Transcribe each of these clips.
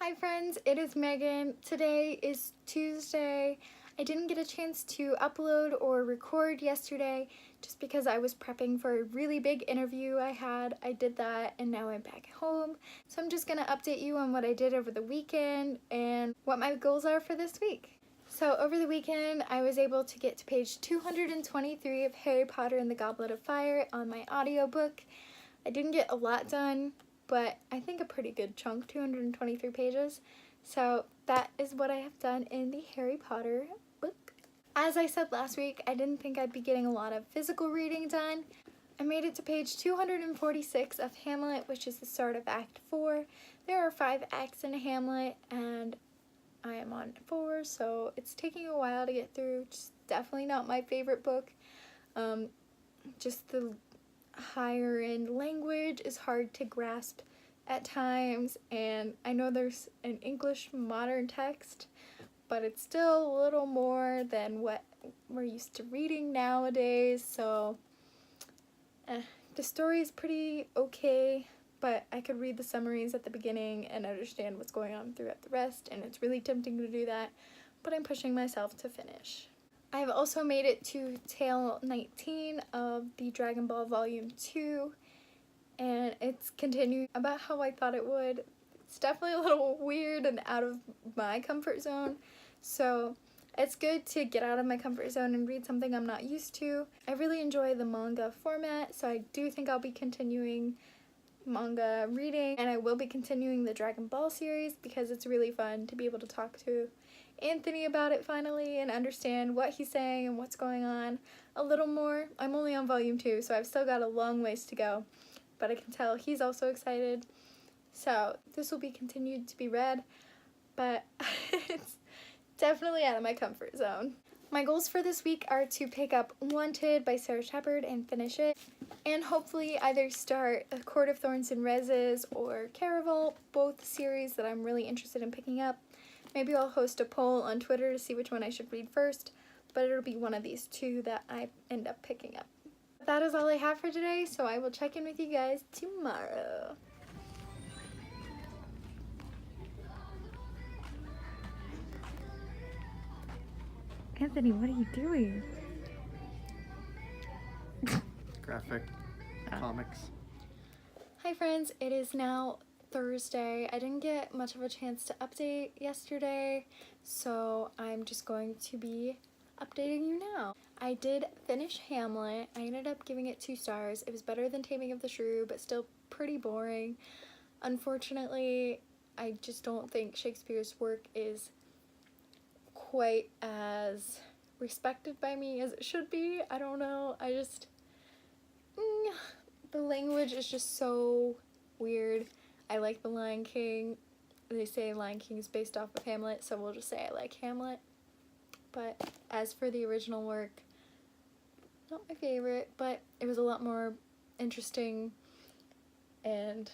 Hi friends, it is Megan. Today is Tuesday. I didn't get a chance to upload or record yesterday just because I was prepping for a really big interview I had. I did that and now I'm back home. So I'm just gonna update you on what I did over the weekend and what my goals are for this week. So over the weekend, I was able to get to page 223 of Harry Potter and the Goblet of Fire on my audiobook. I didn't get a lot done, but I think a pretty good chunk, 223 pages. So that is what I have done in the Harry Potter book. As I said last week, I didn't think I'd be getting a lot of physical reading done. I made it to page 246 of Hamlet, which is the start of Act 4. There are 5 acts in Hamlet, and I am on 4, so it's taking a while to get through. It's definitely not my favorite book. Just the higher end language is hard to grasp at times, and I know there's an English modern text, but it's still a little more than what we're used to reading nowadays, so the story is pretty okay, but I could read the summaries at the beginning and understand what's going on throughout the rest, and it's really tempting to do that, but I'm pushing myself to finish. I have also made it to Tale 19 of the Dragon Ball Volume 2, and it's continuing about how I thought it would. It's definitely a little weird and out of my comfort zone, so it's good to get out of my comfort zone and read something I'm not used to. I really enjoy the manga format, so I do think I'll be continuing manga reading, and I will be continuing the Dragon Ball series because it's really fun to be able to talk to Anthony about it finally and understand what he's saying and what's going on a little more. I'm only on volume 2, so I've still got a long ways to go, but I can tell he's also excited. So this will be continued to be read, but it's definitely out of my comfort zone. My goals for this week are to pick up Wanted by Sarah Shepard and finish it, and hopefully either start A Court of Thorns and Roses or Caraval, both series that I'm really interested in picking up. Maybe I'll host a poll on Twitter to see which one I should read first, but it'll be one of these two that I end up picking up. That is all I have for today, so I will check in with you guys tomorrow. Anthony, what are you doing? Graphic comics. Hi friends, it is now Thursday. I didn't get much of a chance to update yesterday, so I'm just going to be updating you now. I did finish Hamlet. I ended up giving it 2 stars. It was better than Taming of the Shrew, but still pretty boring. Unfortunately, I just don't think Shakespeare's work is quite as respected by me as it should be. I don't know. The language is just so weird. I like The Lion King. They say Lion King is based off of Hamlet, so we'll just say I like Hamlet. But as for the original work, not my favorite, but it was a lot more interesting and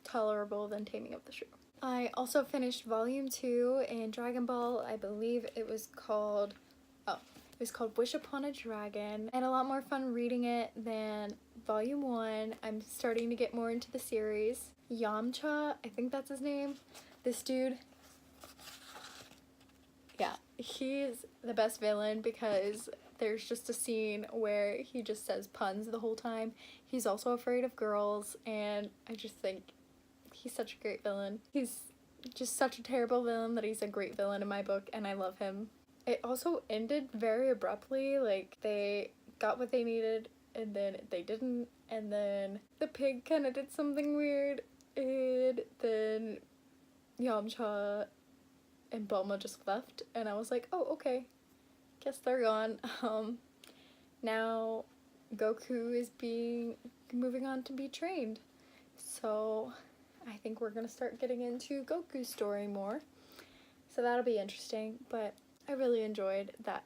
tolerable than Taming of the Shrew. I also finished Volume 2 in Dragon Ball. I believe it was called Wish Upon a Dragon. I had a lot more fun reading it than Volume 1. I'm starting to get more into the series. Yamcha, I think that's his name. This dude, yeah, he's the best villain because there's just a scene where he just says puns the whole time. He's also afraid of girls, and I just think he's such a great villain. He's just such a terrible villain that he's a great villain in my book, and I love him. It also ended very abruptly, like they got what they needed and then they didn't, and then the pig kind of did something weird, and then Yamcha and Bulma just left, and I was like, oh, okay, guess they're gone. Now Goku is moving on to be trained, so I think we're gonna start getting into Goku's story more, so that'll be interesting. But I really enjoyed that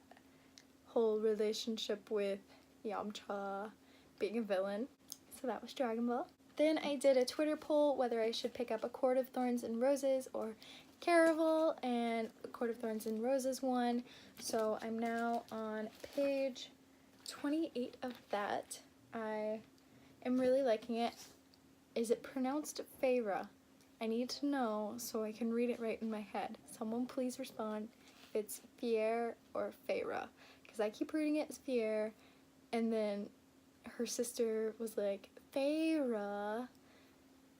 whole relationship with Yamcha being a villain. So that was Dragon Ball. Then I did a Twitter poll whether I should pick up A Court of Thorns and Roses or Caraval, and A Court of Thorns and Roses won. So I'm now on page 28 of that. I am really liking it. Is it pronounced Feyre? I need to know so I can read it right in my head. Someone please respond if it's Fier or Feyre, because I keep reading it as Fier, and then her sister was like, Feyre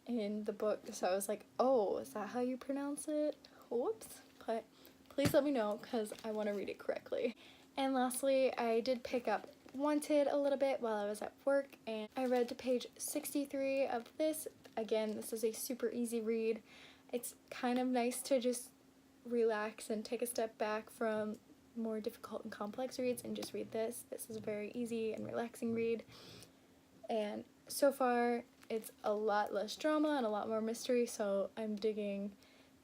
in the book, so I was like, oh, is that how you pronounce it? Whoops. But please let me know because I want to read it correctly. And lastly, I did pick up Wanted a little bit while I was at work, and I read to page 63 of this. Again, this is a super easy read. It's kind of nice to just relax and take a step back from more difficult and complex reads and just read this. This is a very easy and relaxing read, and so far it's a lot less drama and a lot more mystery, so I'm digging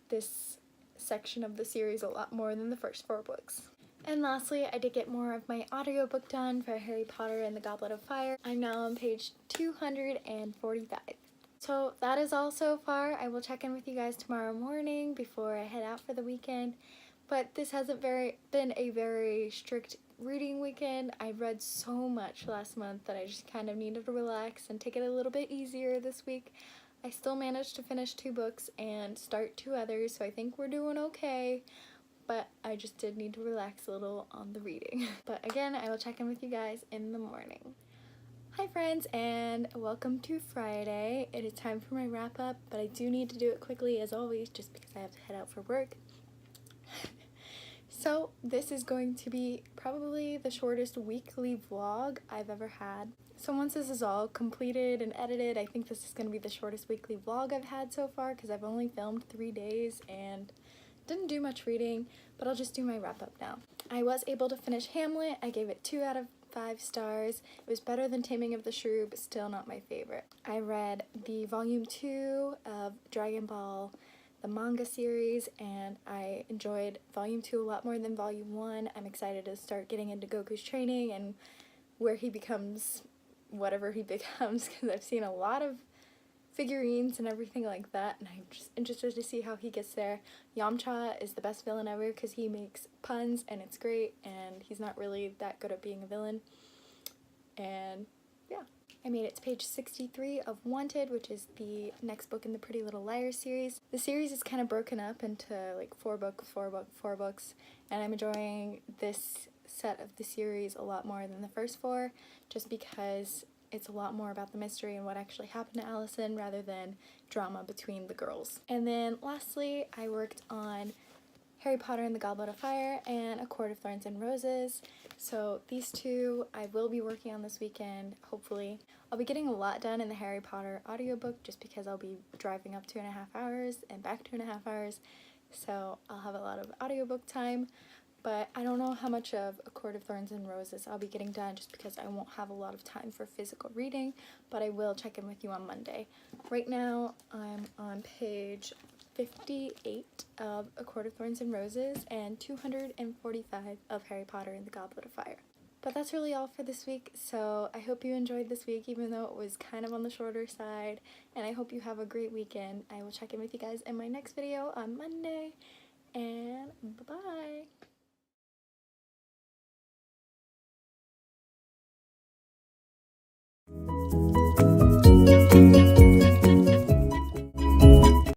this section of the series a lot more than the first 4 books. And lastly, I did get more of my audiobook done for Harry Potter and the Goblet of Fire. I'm now on page 245. So that is all so far. I will check in with you guys tomorrow morning before I head out for the weekend. But this hasn't been a very strict reading weekend. I read so much last month that I just kind of needed to relax and take it a little bit easier this week. I still managed to finish 2 books and start 2 others, so I think we're doing okay. But I just did need to relax a little on the reading. But again, I will check in with you guys in the morning. Hi friends, and welcome to Friday. It is time for my wrap up, but I do need to do it quickly as always just because I have to head out for work. So this is going to be probably the shortest weekly vlog I've ever had. So once this is all completed and edited, I think this is going to be the shortest weekly vlog I've had so far because I've only filmed 3 days and didn't do much reading, but I'll just do my wrap up now. I was able to finish Hamlet. I gave it 2 out of 5 stars. It was better than Taming of the Shrew, but still not my favorite. I read the volume 2 of Dragon Ball, the manga series, and I enjoyed volume 2 a lot more than volume 1. I'm excited to start getting into Goku's training and where he becomes whatever he becomes, because I've seen a lot of figurines and everything like that, and I'm just interested to see how he gets there. Yamcha is the best villain ever because he makes puns and it's great, and he's not really that good at being a villain. And yeah, I made it to page 63 of Wanted, which is the next book in the Pretty Little Liars series. The series is kind of broken up into like 4 books, and I'm enjoying this set of the series a lot more than the first 4, just because it's a lot more about the mystery and what actually happened to Allison rather than drama between the girls. And then lastly, I worked on Harry Potter and the Goblet of Fire and A Court of Thorns and Roses. So these 2 I will be working on this weekend, hopefully. I'll be getting a lot done in the Harry Potter audiobook just because I'll be driving up 2.5 hours and back 2.5 hours. So I'll have a lot of audiobook time. But I don't know how much of A Court of Thorns and Roses I'll be getting done just because I won't have a lot of time for physical reading, but I will check in with you on Monday. Right now, I'm on page 58 of A Court of Thorns and Roses and 245 of Harry Potter and the Goblet of Fire. But that's really all for this week, so I hope you enjoyed this week even though it was kind of on the shorter side, and I hope you have a great weekend. I will check in with you guys in my next video on Monday, and bye-bye!